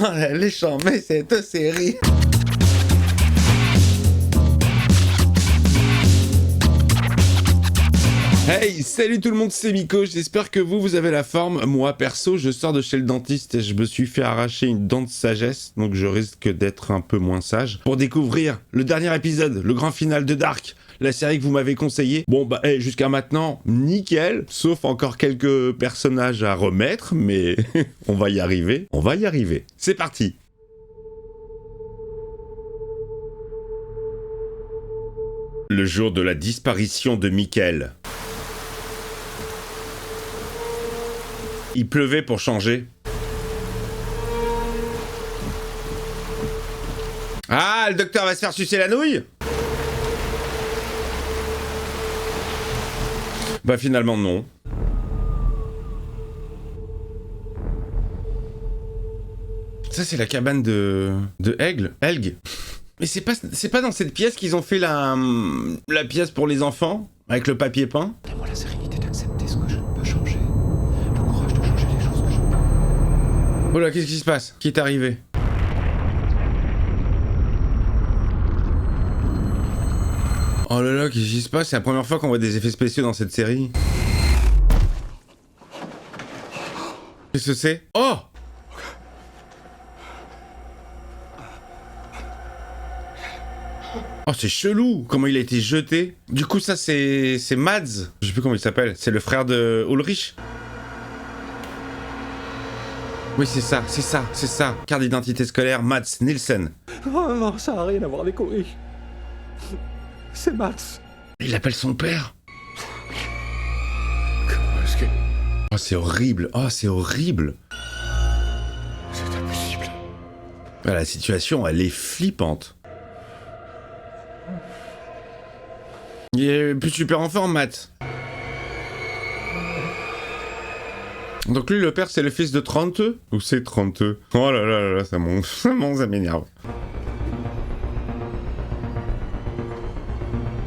Elle est charmée cette série. Hey, salut tout le monde, c'est Miko, j'espère que vous avez la forme. Moi, perso, je sors de chez le dentiste et je me suis fait arracher une dent de sagesse, donc je risque d'être un peu moins sage. Pour découvrir le dernier épisode, le grand final de Dark, la série que vous m'avez conseillée. Bon, bah, jusqu'à maintenant, nickel, sauf encore quelques personnages à remettre, mais on va y arriver, C'est parti. Le jour de la disparition de Michael. Il pleuvait pour changer. Ah, le docteur va se faire sucer la nouille? Bah finalement non. Ça c'est la cabane de Helg. Mais c'est pas dans cette pièce qu'ils ont fait la pièce pour les enfants avec le papier peint? Donne-moi la sérénité d'accepter ce que je ne peux changer. Le courage de changer les choses que je peux. Oh là, qu'est-ce qui se passe? Qui est arrivé? Oh là là, qu'est-ce qui se passe? C'est la première fois qu'on voit des effets spéciaux dans cette série. Qu'est-ce que c'est? Oh! Oh, c'est chelou! Comment il a été jeté? Du coup, ça, c'est Mads. Je sais plus comment il s'appelle. C'est le frère de Ulrich? Oui, c'est ça. Carte d'identité scolaire, Mads Nielsen. Oh non, ça n'a rien à voir avec Ulrich. C'est Max. Il appelle son père? Comment est-ce que... Oh, c'est horrible. C'est impossible. Ah, la situation, elle est flippante. Il est plus super en forme, Matt. Donc lui, le père, c'est le fils de 30? Ou c'est 30? Oh là là là, ça m'énerve.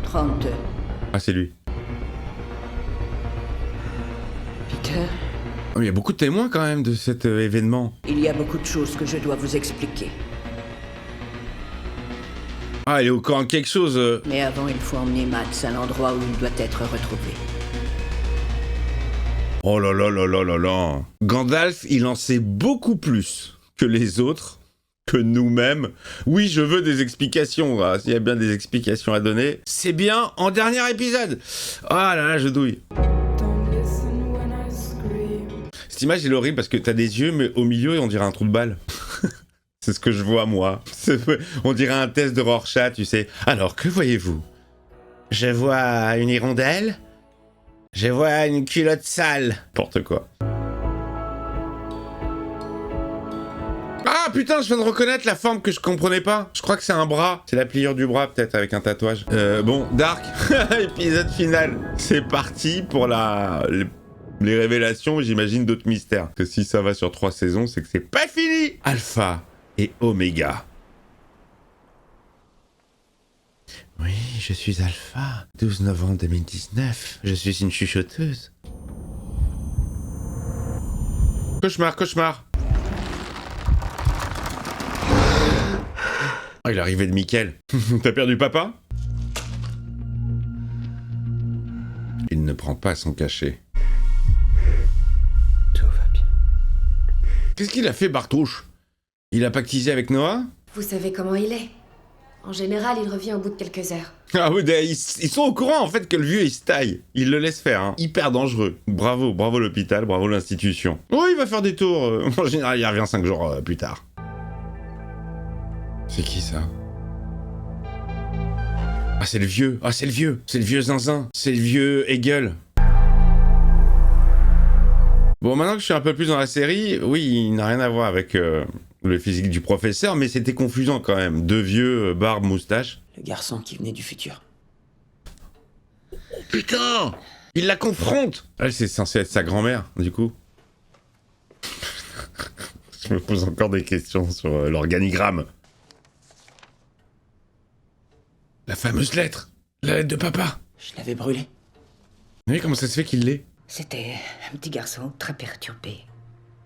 32. Ah, c'est lui. Peter, Oh, il y a beaucoup de témoins quand même de cet événement. il y a beaucoup de choses que je dois vous expliquer. Ah, il est au courant de quelque chose. Mais avant, il faut emmener Max à l'endroit où il doit être retrouvé. Oh là là là là là là. Gandalf, il en sait beaucoup plus que les autres, que nous-mêmes. Oui, je veux des explications. Ah, s'il y a bien des explications à donner, c'est bien en dernier épisode. Ah là là, je douille. Cette image, elle est horrible parce que t'as des yeux, mais au milieu, on dirait un trou de balle. C'est ce que je vois, moi. On dirait un test de Rorschach, tu sais. Alors, que voyez-vous? Je vois une hirondelle. Je vois une culotte sale. N'importe quoi. Ah putain, je viens de reconnaître la forme que je comprenais pas. Je crois que c'est un bras. C'est la pliure du bras, peut-être, avec un tatouage. Bon, Dark, épisode final. C'est parti pour les révélations, j'imagine, d'autres mystères. Que si ça va sur 3 saisons, c'est que c'est pas fini. Alpha et Oméga. Oui, je suis Alpha. 12 novembre 2019. Je suis une chuchoteuse. Cauchemar. Oh, il est arrivé de Michael. T'as perdu papa? Il ne prend pas son cachet. Tout va bien. Qu'est-ce qu'il a fait, Bartouche? Il a pactisé avec Noah? Vous savez comment il est. En général, il revient au bout de quelques heures. Ah oui, ils sont au courant en fait que le vieux il se taille. Il le laisse faire, hein. Hyper dangereux. Bravo l'hôpital, bravo l'institution. Oh, il va faire des tours. En général, il revient 5 jours plus tard. C'est qui ça? Ah, c'est le vieux. C'est le vieux zinzin. C'est le vieux Hegel. Bon, maintenant que je suis un peu plus dans la série, oui, il n'a rien à voir avec le physique du professeur, mais c'était confusant quand même. 2 vieux, barbe, moustache. Le garçon qui venait du futur. Oh, putain! Il la confronte! Elle, c'est censé être sa grand-mère, du coup. Je me pose encore des questions sur l'organigramme. La fameuse lettre! La lettre de papa! Je l'avais brûlé. Oui, comment ça se fait qu'il l'ait? C'était un petit garçon très perturbé.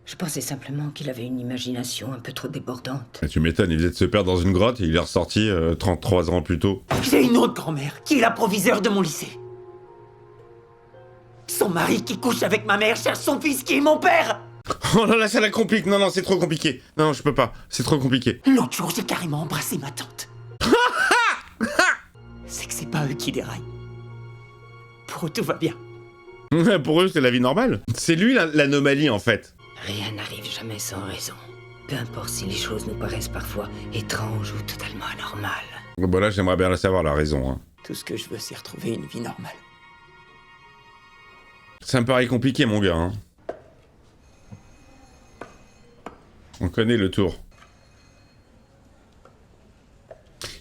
Je pensais simplement qu'il avait une imagination un peu trop débordante. Et tu m'étonnes, il faisait de se perdre dans une grotte et il est ressorti 33 ans plus tôt. J'ai une autre grand-mère qui est la proviseure de mon lycée. Son mari qui couche avec ma mère cherche son fils qui est mon père. Oh là là, ça la complique. Non, non, c'est trop compliqué. Non, je peux pas. C'est trop compliqué. L'autre jour, j'ai carrément embrassé ma tante. C'est que c'est pas eux qui déraillent. Pour eux, tout va bien. Pour eux, c'est la vie normale. C'est lui l'anomalie, en fait. Rien n'arrive jamais sans raison. Peu importe si les choses nous paraissent parfois étranges ou totalement anormales. Bon, là, j'aimerais bien la savoir, la raison. Hein. Tout ce que je veux, c'est retrouver une vie normale. Ça me paraît compliqué, mon gars. Hein. On connaît le tour.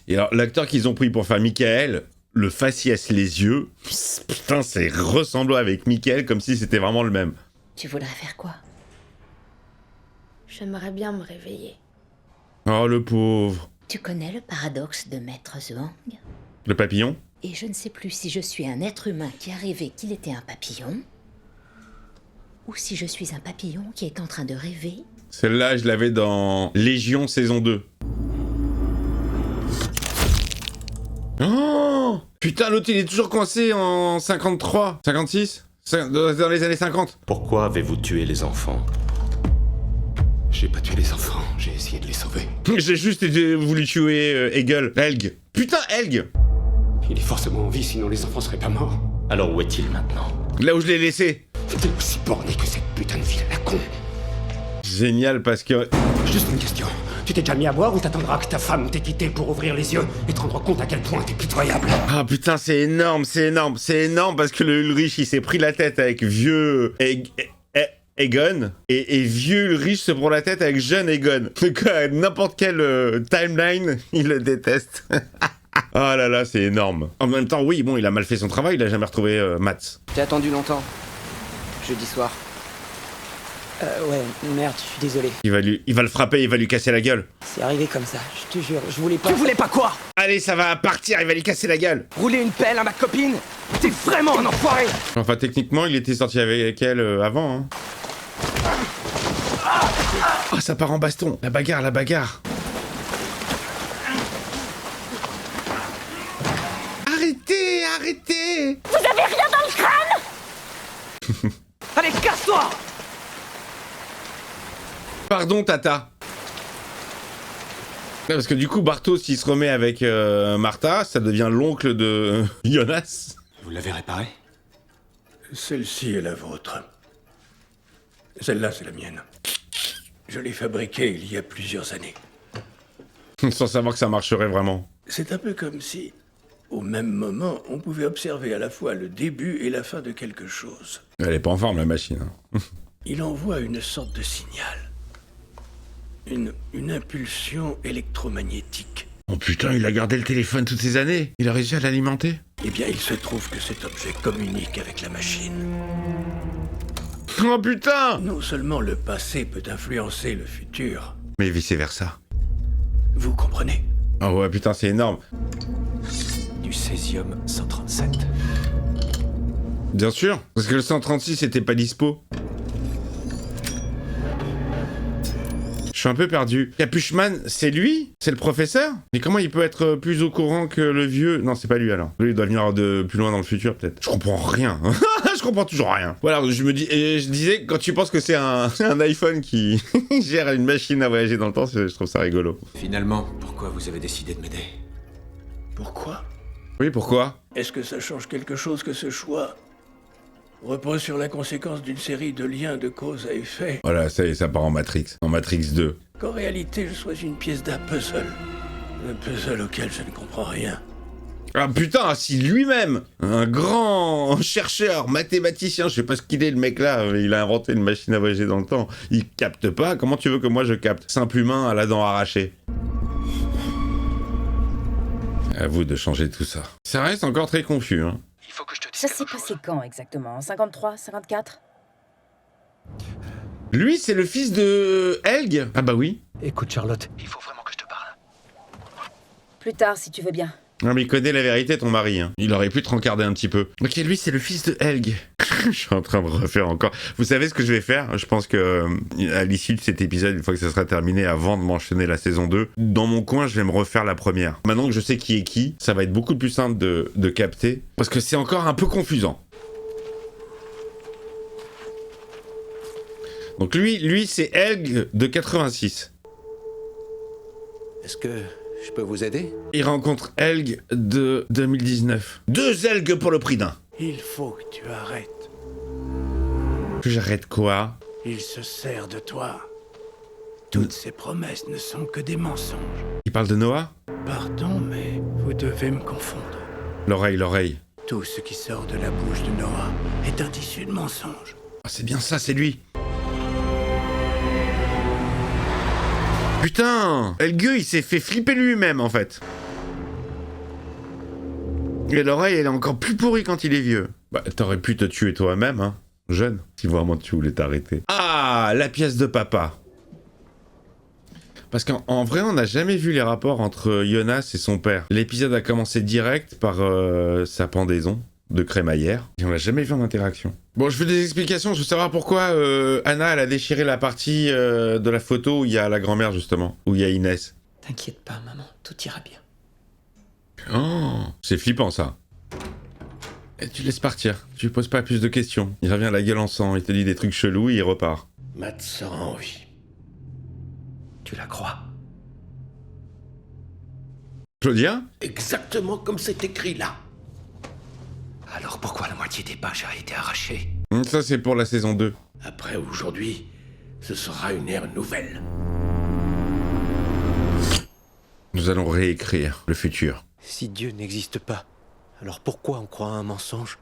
Et alors, l'acteur qu'ils ont pris pour faire Michael, le faciès, les yeux, putain, c'est ressemblant avec Michael comme si c'était vraiment le même. Tu voudrais faire quoi? J'aimerais bien me réveiller. Oh, le pauvre. Tu connais le paradoxe de Maître Zhuang? Le papillon? Et je ne sais plus si je suis un être humain qui a rêvé qu'il était un papillon, ou si je suis un papillon qui est en train de rêver. Celle-là, je l'avais dans Légion saison 2. Oh putain, l'autre, il est toujours coincé en 53, 56 dans les années 50. Pourquoi avez-vous tué les enfants? J'ai pas tué les enfants, j'ai essayé de les sauver. J'ai juste voulu tuer Helg. Putain, Helg. Il est forcément en vie, sinon les enfants seraient pas morts. Alors où est-il maintenant? Là où je l'ai laissé. T'es aussi borné que cette putain de ville à la con. Génial, parce que... Juste une question. Tu t'es déjà mis à boire ou t'attendras que ta femme t'ait quitté pour ouvrir les yeux et te rendre compte à quel point t'es pitoyable? Ah putain, c'est énorme, c'est énorme, c'est énorme parce que le Ulrich, il s'est pris la tête avec vieux Egon et vieux Ulrich se prend la tête avec jeune Egon. Donc n'importe quelle timeline, il le déteste. Oh là là, c'est énorme. En même temps, oui, bon, il a mal fait son travail, il a jamais retrouvé Mats. T'as attendu longtemps. Jeudi soir. Ouais, merde, je suis désolé. Il va le frapper, il va lui casser la gueule. C'est arrivé comme ça, je te jure, je voulais pas... Tu voulais pas quoi? Allez, ça va partir, il va lui casser la gueule. Rouler une pelle à ma copine? T'es vraiment un enfoiré! Enfin, techniquement, il était sorti avec elle avant, hein. Oh, ça part en baston. La bagarre, la bagarre. Arrêtez, arrêtez! Vous avez rien dans le crâne? Allez, casse-toi! Pardon, Tata. Ouais, parce que du coup, Bartos, il se remet avec Martha, ça devient l'oncle de Jonas. Vous l'avez réparé? Celle-ci est la vôtre. Celle-là, c'est la mienne. Je l'ai fabriquée il y a plusieurs années. Sans savoir que ça marcherait vraiment. C'est un peu comme si, au même moment, on pouvait observer à la fois le début et la fin de quelque chose. Elle est pas en forme, la machine. Hein. Il envoie une sorte de signal. Une impulsion électromagnétique. Oh putain, il a gardé le téléphone toutes ces années. Il a réussi à l'alimenter. Eh bien, il se trouve que cet objet communique avec la machine. Oh putain! Non seulement le passé peut influencer le futur, Mais vice-versa. vous comprenez? Oh ouais, putain, c'est énorme. Du césium 137. Bien sûr, parce que le 136 était pas dispo. Je suis un peu perdu. Capuchman, c'est lui? C'est le professeur? Mais comment il peut être plus au courant que le vieux? Non, c'est pas lui alors. Lui, il doit venir de plus loin dans le futur, peut-être. Je comprends rien. Je comprends toujours rien. Voilà, je me dis, et je disais, quand tu penses que c'est un iPhone qui gère une machine à voyager dans le temps, je trouve ça rigolo. Finalement, pourquoi vous avez décidé de m'aider? Pourquoi? Oui, pourquoi? Est-ce que ça change quelque chose que ce choix repose sur la conséquence d'une série de liens de cause à effet, Voilà, ça y est, ça part en Matrix. En Matrix 2. qu'en réalité je sois une pièce d'un puzzle? Un puzzle auquel je ne comprends rien. Ah putain, si lui-même, un grand chercheur, mathématicien, je sais pas ce qu'il est le mec là, il a inventé une machine à voyager dans le temps, il capte pas, comment tu veux que moi je capte? Simple humain à la dent arrachée. À vous de changer tout ça. Ça reste encore très confus, hein. Il faut que je te dise Ça quelque s'est chose. passé quand exactement? En 53, 54? Lui, c'est le fils de Helg? Ah bah oui. Écoute Charlotte, il faut vraiment que je te parle. Plus tard, si tu veux bien. Non mais il connaît la vérité, ton mari, hein. Il aurait pu te rencarder un petit peu. Ok, lui, c'est le fils de Helg. Je suis en train de refaire encore. Vous savez ce que je vais faire? Je pense que à l'issue de cet épisode, une fois que ça sera terminé, avant de m'enchaîner la saison 2, dans mon coin, je vais me refaire la première. Maintenant que je sais qui est qui, ça va être beaucoup plus simple de capter, parce que c'est encore un peu confusant. Donc lui c'est Helg de 86. Est-ce que je peux vous aider? Il rencontre Helg de 2019. 2 Helg pour le prix d'un. Il faut que tu arrêtes. Que j'arrête quoi? Il se sert de toi. Toutes ces promesses ne sont que des mensonges. Il parle de Noah? Pardon, mais vous devez me confondre. L'oreille. Tout ce qui sort de la bouche de Noah est un tissu de mensonges. Ah, c'est bien ça, c'est lui. Putain, Helge, il s'est fait flipper lui-même, en fait. Et l'oreille, elle est encore plus pourrie quand il est vieux. Bah, t'aurais pu te tuer toi-même, hein, jeune, si vraiment tu voulais t'arrêter. Ah, la pièce de papa. Parce qu'en vrai, on n'a jamais vu les rapports entre Jonas et son père. L'épisode a commencé direct par sa pendaison de crémaillère. Et on n'a jamais vu en interaction. Bon, je veux des explications. Je veux savoir pourquoi Anna, elle a déchiré la partie de la photo où il y a la grand-mère, justement. Où il y a Inès. T'inquiète pas, maman, tout ira bien. Oh, c'est flippant, ça. Et tu laisses partir. Tu lui poses pas plus de questions. Il revient la gueule en sang. Il te dit des trucs chelous et il repart. Matt sera en vie. Tu la crois? Claudia? Exactement comme c'est écrit là. Alors pourquoi la moitié des pages a été arrachée? Ça, c'est pour la saison 2. Après aujourd'hui, ce sera une ère nouvelle. Nous allons réécrire le futur. Si Dieu n'existe pas, alors pourquoi on croit à un mensonge?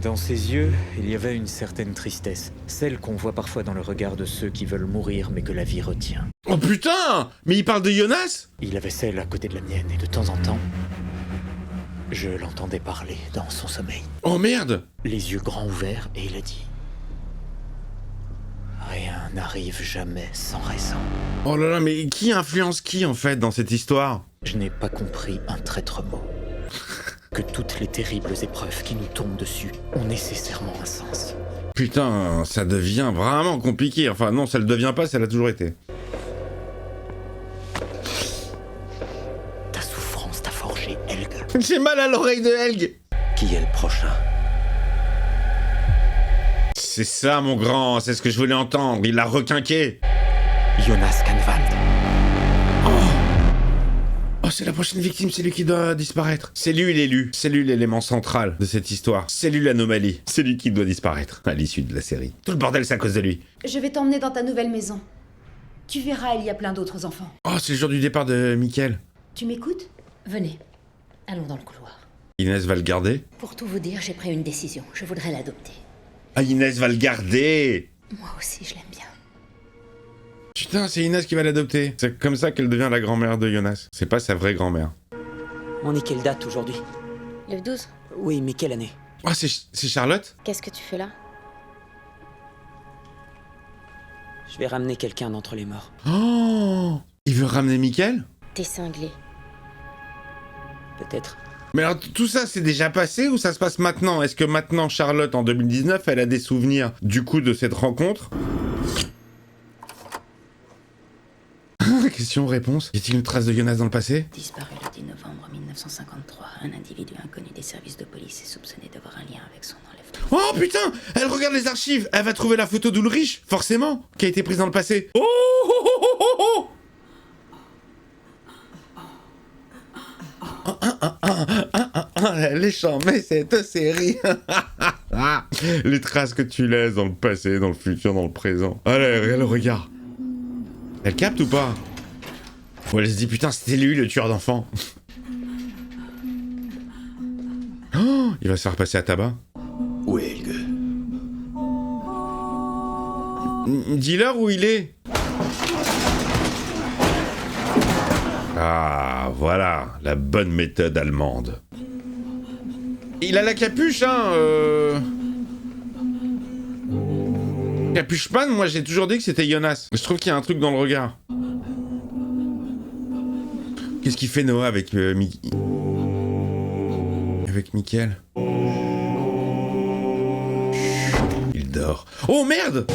Dans ses yeux, il y avait une certaine tristesse, celle qu'on voit parfois dans le regard de ceux qui veulent mourir mais que la vie retient. Oh putain! Mais il parle de Jonas? Il avait celle à côté de la mienne et de temps en temps, je l'entendais parler dans son sommeil. Oh merde! Les yeux grands ouverts et il a dit: rien n'arrive jamais sans raison. Oh là là, mais qui influence qui en fait dans cette histoire? Je n'ai pas compris un traître mot. Que toutes les terribles épreuves qui nous tombent dessus ont nécessairement un sens. Putain, ça devient vraiment compliqué. Enfin non, ça le devient pas, ça l'a toujours été. Ta souffrance t'a forgé, Helg. J'ai mal à l'oreille de Helg. Qui est le prochain? C'est ça mon grand, c'est ce que je voulais entendre. Il l'a requinqué. Jonas Kanvald. Oh, c'est la prochaine victime, c'est lui qui doit disparaître. C'est lui l'élu, c'est lui l'élément central de cette histoire. C'est lui l'anomalie, c'est lui qui doit disparaître à l'issue de la série. Tout le bordel, c'est à cause de lui. Je vais t'emmener dans ta nouvelle maison. Tu verras, il y a plein d'autres enfants. Oh, c'est le jour du départ de Mickaël. Tu m'écoutes? Venez, allons dans le couloir. Inès va le garder. Pour tout vous dire, j'ai pris une décision. Je voudrais l'adopter. Ah, Inès va le garder. Moi aussi, je l'aime bien. Putain, c'est Inès qui va l'adopter. C'est comme ça qu'elle devient la grand-mère de Jonas. C'est pas sa vraie grand-mère. On est quelle date aujourd'hui? Le 12. Oui, mais quelle année? Oh, c'est Charlotte? Qu'est-ce que tu fais là? Je vais ramener quelqu'un d'entre les morts. Oh, il veut ramener Mickaël? T'es cinglé. Peut-être. Mais alors, tout ça, c'est déjà passé ou ça se passe maintenant? Est-ce que maintenant, Charlotte, en 2019, elle a des souvenirs, du coup, de cette rencontre? Question-réponse. Y a-t-il une trace de Jonas dans le passé? Disparu le 10 novembre 1953, un individu inconnu des services de police est soupçonné d'avoir un lien avec son enlèvement. Oh putain! Elle regarde les archives! Elle va trouver la photo d'Ulrich, forcément, qui a été prise dans le passé. Oh, oh, oh, oh, oh, oh. Les chants, mais cette série. Les traces que tu laisses dans le passé, dans le futur, dans le présent. Allez, regarde le regard. Elle capte ou pas? Ou elle se dit putain, c'était lui le tueur d'enfants. Oh, il va se faire passer à tabac. Où est Helge? Dis-leur où il est. Ah, voilà, la bonne méthode allemande. Il a la capuche, hein. Capuche-pan, moi j'ai toujours dit que c'était Jonas. Je trouve qu'il y a un truc dans le regard. Qu'est-ce qu'il fait Noah avec Mickaël? J'adore. Oh merde!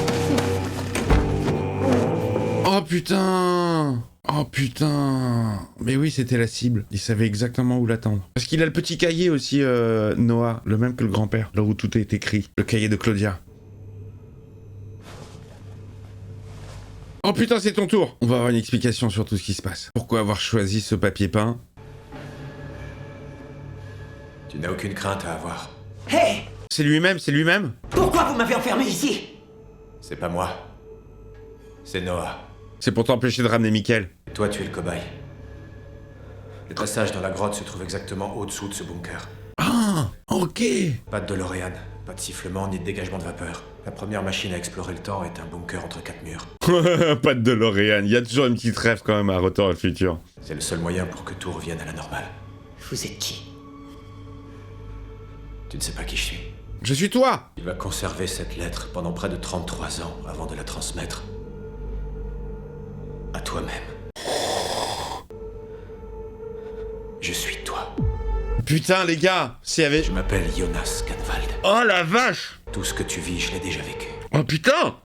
Oh putain! Oh putain! Mais oui, c'était la cible. Il savait exactement où l'attendre. Parce qu'il a le petit cahier aussi, Noah, le même que le grand-père, là où tout est écrit. Le cahier de Claudia. Oh putain, c'est ton tour! On va avoir une explication sur tout ce qui se passe. Pourquoi avoir choisi ce papier peint? Tu n'as aucune crainte à avoir. Hé! C'est lui-même, c'est lui-même? Pourquoi vous m'avez enfermé ici? C'est pas moi. C'est Noah. C'est pour t'empêcher de ramener Michael. Et toi, tu es le cobaye. Le passage dans la grotte se trouve exactement au-dessous de ce bunker. Ah, ok. Pas de DeLorean, pas de sifflement ni de dégagement de vapeur. La première machine à explorer le temps est un bunker entre 4 murs. Pas de DeLorean, il y a toujours une petite rêve quand même à Retour à le futur. C'est le seul moyen pour que tout revienne à la normale. Vous êtes qui? Tu ne sais pas qui je suis. Je suis toi! Tu vas conserver cette lettre pendant près de 33 ans avant de la transmettre à toi-même. Je suis toi. Putain les gars, s'il y avait... Je m'appelle Jonas Kahnwald. Oh la vache! Tout ce que tu vis, je l'ai déjà vécu. Oh putain!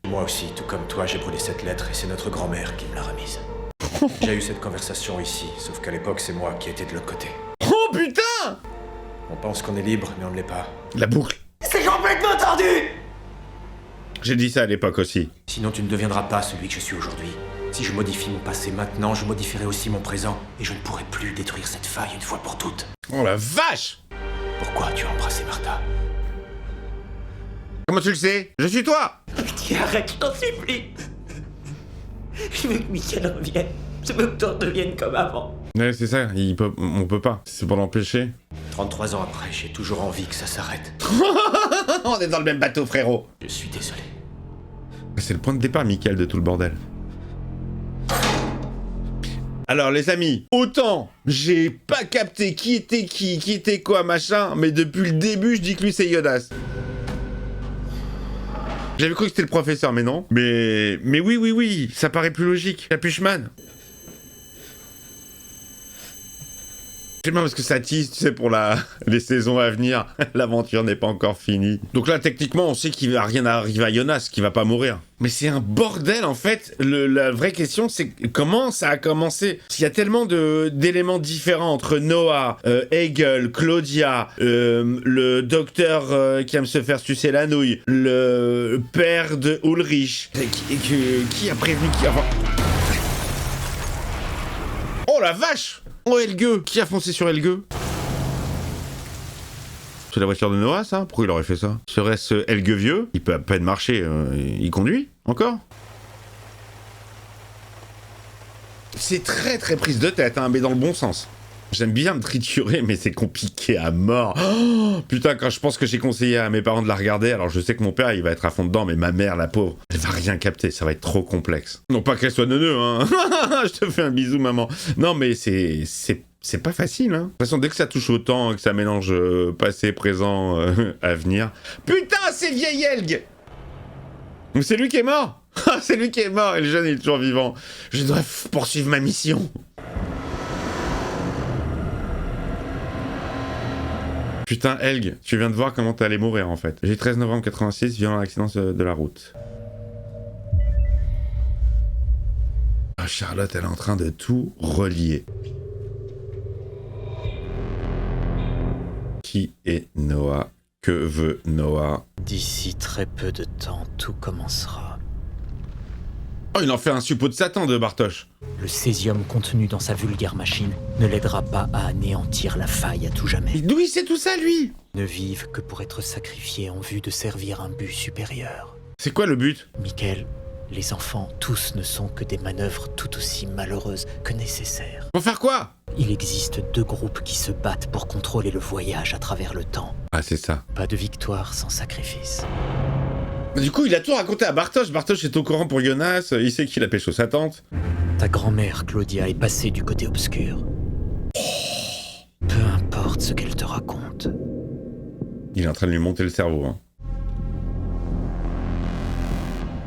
Moi aussi, tout comme toi, j'ai brûlé cette lettre et c'est notre grand-mère qui me l'a remise. J'ai eu cette conversation ici, sauf qu'à l'époque, c'est moi qui étais de l'autre côté. Oh putain! On pense qu'on est libre, mais on ne l'est pas. La boucle. C'est complètement tordu! J'ai dit ça à l'époque aussi. Sinon, tu ne deviendras pas celui que je suis aujourd'hui. Si je modifie mon passé maintenant, je modifierai aussi mon présent, et je ne pourrai plus détruire cette faille une fois pour toutes. Oh la vache! Pourquoi tu as embrassé Martha? Comment tu le sais? Je suis toi! Pitié, arrête, je t'en supplie! Je veux que Michael revienne. Je veux que tout redevienne comme avant. Ouais, c'est ça, on peut pas. C'est pour l'empêcher. 33 ans après, j'ai toujours envie que ça s'arrête. On est dans le même bateau, frérot. Je suis désolé. C'est le point de départ, Michael, de tout le bordel. Alors, les amis, autant j'ai pas capté qui était quoi, machin, mais depuis le début, je dis que lui, c'est Jonas. J'avais cru que c'était le professeur, mais non. Mais oui, ça paraît plus logique. Capuchman. C'est bien parce que ça tease, tu sais, pour les saisons à venir. L'aventure n'est pas encore finie. Donc là, techniquement, on sait qu'il va rien arriver à Jonas, qu'il va pas mourir. Mais c'est un bordel, en fait. La vraie question, c'est comment ça a commencé. Parce qu'il y a tellement d'éléments différents entre Noah, Hegel, Claudia, le docteur qui aime se faire sucer la nouille, le père de Ulrich. Qui a prévenu qui... Enfin... Oh la vache! Oh Helge! Qui a foncé sur Helge? C'est la voiture de Noah, ça? Pourquoi il aurait fait ça? Serait-ce Helge vieux? Il peut à peine marcher, il conduit? Encore? C'est très prise de tête, hein, mais dans le bon sens. J'aime bien me triturer, mais c'est compliqué à mort. Oh, putain, quand je pense que j'ai conseillé à mes parents de la regarder, alors je sais que mon père, il va être à fond dedans, mais ma mère, la pauvre, elle va rien capter, ça va être trop complexe. Non pas qu'elle soit neuneu, hein. Je te fais un bisou, maman. Non, mais c'est pas facile, hein. De toute façon, dès que ça touche au temps, que ça mélange passé, présent, avenir... Putain, c'est vieil Helge! Donc c'est lui qui est mort. C'est lui qui est mort, et le jeune, il est toujours vivant. Je dois poursuivre ma mission. Putain, Helge, tu viens de voir comment t'allais mourir, en fait. J'ai 13 novembre 86, violent accident de la route. Ah, Charlotte, elle est en train de tout relier. Qui est Noah? Que veut Noah? D'ici très peu de temps, tout commencera. Oh, il en fait un suppôt de Satan de Bartosz. Le césium contenu dans sa vulgaire machine ne l'aidera pas à anéantir la faille à tout jamais. Mais d'où il sait tout ça, lui? Ne vivent que pour être sacrifiés en vue de servir un but supérieur. C'est quoi le but? Michael, les enfants, tous ne sont que des manœuvres tout aussi malheureuses que nécessaires. Pour faire quoi? Il existe deux groupes qui se battent pour contrôler le voyage à travers le temps. Ah, c'est ça. Pas de victoire sans sacrifice. Du coup, il a tout raconté à Bartosz. Bartosz est au courant pour Jonas. Il sait qu'il a pécho sa tante. Ta grand-mère, Claudia, est passée du côté obscur. Peu importe ce qu'elle te raconte. Il est en train de lui monter le cerveau, hein.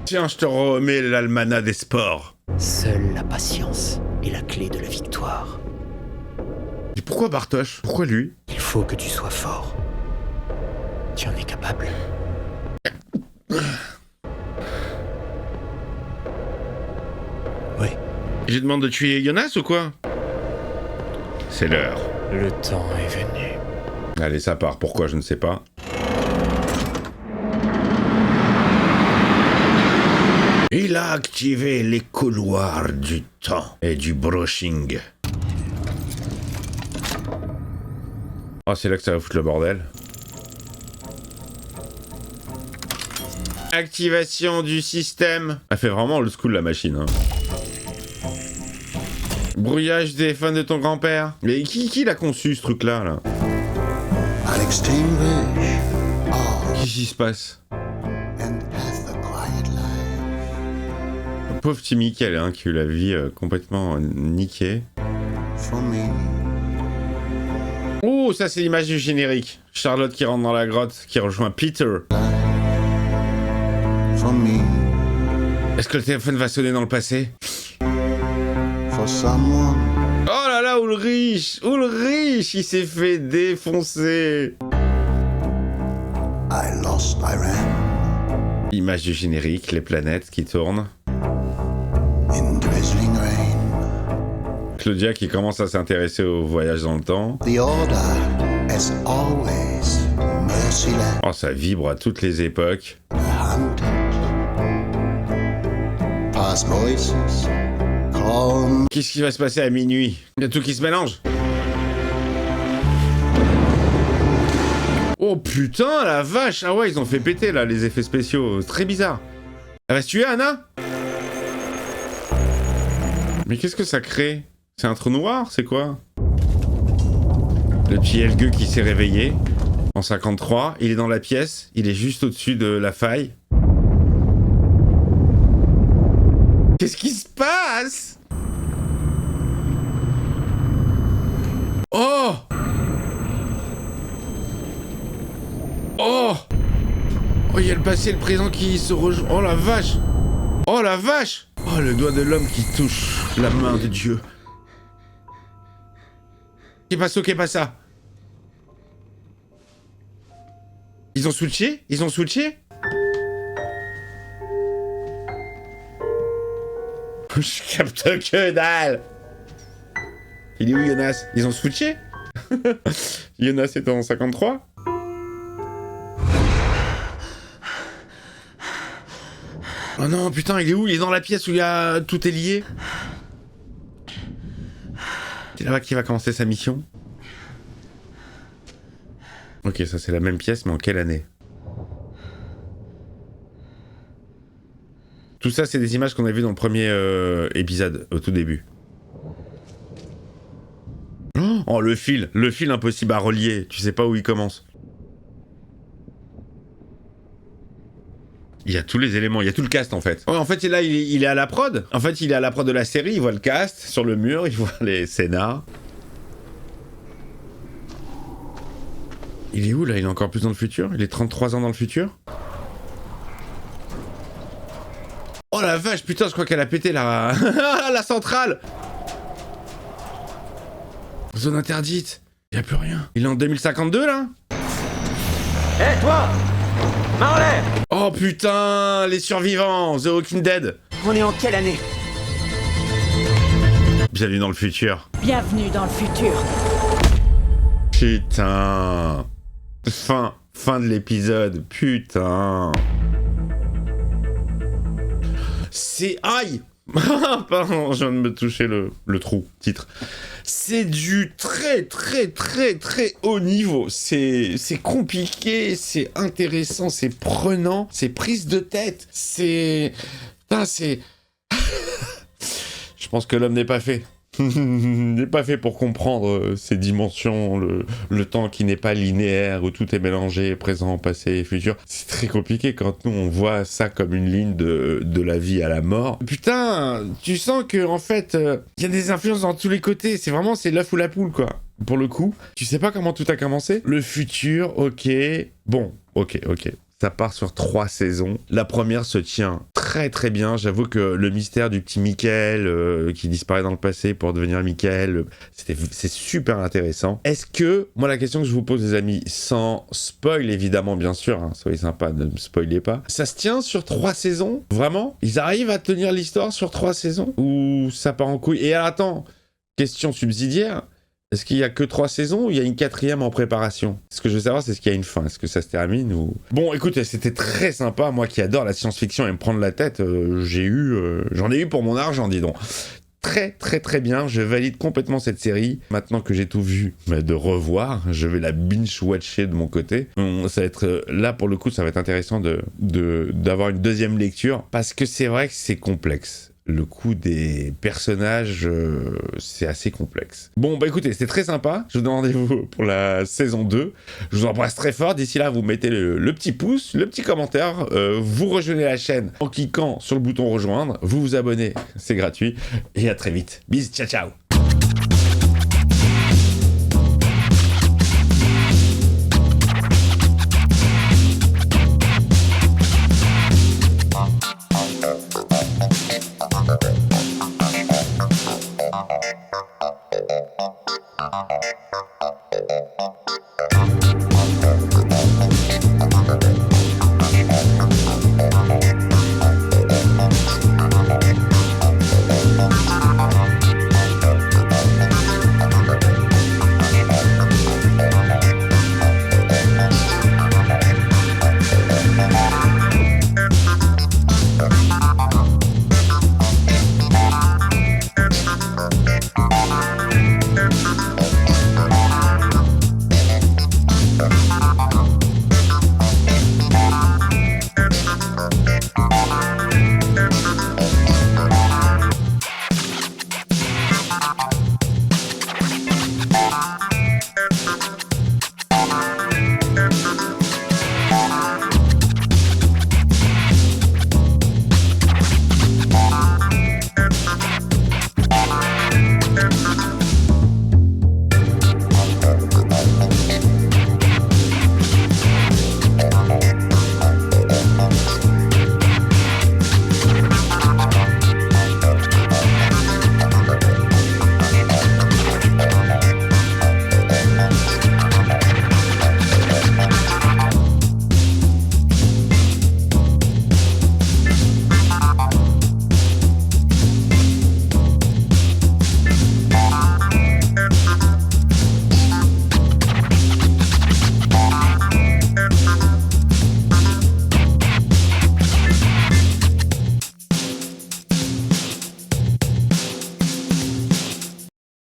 Tiens, je te remets l'almanach des sports. Seule la patience est la clé de la victoire. Et pourquoi Bartosz? Pourquoi lui? Il faut que tu sois fort. Tu en es capable. Oui. Je demande de tuer Jonas ou quoi? C'est l'heure. Le temps est venu. Allez, ça part. Pourquoi, je ne sais pas. Il a activé les couloirs du temps et du brushing. Oh, c'est là que ça va foutre le bordel. Activation du système. Elle fait vraiment old school la machine. Hein. Brouillage du téléphone de ton grand-père. Mais qui l'a conçu ce truc-là là? Qu'est-ce qui se passe? Pauvre petit Michael, hein, qui a eu la vie complètement niquée. Oh, ça c'est l'image du générique. Charlotte qui rentre dans la grotte, qui rejoint Peter. Est-ce que le téléphone va sonner dans le passé? Oh là là, Ulrich! Ulrich, il s'est fait défoncer! Image du générique, les planètes qui tournent. Claudia qui commence à s'intéresser au voyage dans le temps. Oh, ça vibre à toutes les époques. Qu'est-ce qui va se passer à minuit? Il y a tout qui se mélange. Oh putain, la vache! Ah ouais, ils ont fait péter là les effets spéciaux. Très bizarre. Elle va se tuer, Anna? Mais qu'est-ce que ça crée? C'est un trou noir? C'est quoi? Le petit Helge qui s'est réveillé en 53. Il est dans la pièce. Il est juste au-dessus de la faille. Qu'est-ce qui se passe? Oh! Oh! Oh, il y a le passé et le présent qui se rejoignent. Oh la vache! Oh la vache! Oh, le doigt de l'homme qui touche la main de Dieu. Qu'est-ce ça? Ils ont switché? Ils ont switché? Je capte que dalle! Il est où Jonas? Ils ont switché? Jonas est en 53? Oh non, putain, il est où? Il est dans la pièce où il y a... tout est lié. C'est là-bas qu'il va commencer sa mission. Ok, ça c'est la même pièce, mais en quelle année? Tout ça, c'est des images qu'on a vues dans le premier épisode, au tout début. Oh, le fil impossible à relier. Tu sais pas où il commence. Il y a tous les éléments, il y a tout le cast en fait. Oh, en fait, là, il est à la prod. En fait, il est à la prod de la série, il voit le cast sur le mur, il voit les scénars. Il est où là? Il est encore plus dans le futur? Il est 33 ans dans le futur? Oh la vache, putain, je crois qu'elle a pété la... la centrale! Zone interdite. Il n'y a plus rien. Il est en 2052 là? Hé, toi! Main en l'air! Oh putain, les survivants, The Walking Dead. On est en quelle année? Bienvenue dans le futur. Bienvenue dans le futur. Putain. Fin de l'épisode, putain. C'est... Aïe. Pardon, je viens de me toucher le trou, titre. C'est du très haut niveau. C'est compliqué, c'est intéressant, c'est prenant, c'est prise de tête, c'est... Putain, c'est... Je pense que l'homme n'est pas fait. N'est pas fait pour comprendre ces dimensions, le temps qui n'est pas linéaire, où tout est mélangé, présent, passé et futur. C'est très compliqué quand nous on voit ça comme une ligne de la vie à la mort. Putain, tu sens que en fait, y a des influences dans tous les côtés. C'est vraiment, c'est l'œuf ou la poule quoi. Pour le coup, tu sais pas comment tout a commencé? Le futur, ok. Bon, ok. Ça part sur 3 saisons. La première se tient très très bien. J'avoue que le mystère du petit Michael qui disparaît dans le passé pour devenir Michael, c'est super intéressant. Est-ce que, moi la question que je vous pose les amis, sans spoil évidemment bien sûr, hein, soyez sympa, ne me spoilez pas, ça se tient sur 3 saisons? Vraiment? Ils arrivent à tenir l'histoire sur 3 saisons? Ou ça part en couille? Et alors, attends, question subsidiaire, est-ce qu'il y a que 3 saisons ou il y a une 4e en préparation? Ce que je veux savoir, c'est ce qu'il y a une fin. Est-ce que ça se termine ou... Bon, écoutez, c'était très sympa. Moi qui adore la science-fiction et me prendre la tête, j'en ai eu pour mon argent, dis donc. Très très très bien, je valide complètement cette série. Maintenant que j'ai tout vu, de revoir, je vais la binge-watcher de mon côté. Ça va être, là pour le coup, ça va être intéressant d'avoir une deuxième lecture, parce que c'est vrai que c'est complexe. Le coup des personnages, c'est assez complexe. Bon, bah écoutez, c'était très sympa. Je vous donne rendez-vous pour la saison 2. Je vous embrasse très fort. D'ici là, vous mettez le petit pouce, le petit commentaire. Vous rejoignez la chaîne en cliquant sur le bouton rejoindre. Vous vous abonnez, c'est gratuit. Et à très vite. Bisous, ciao ciao.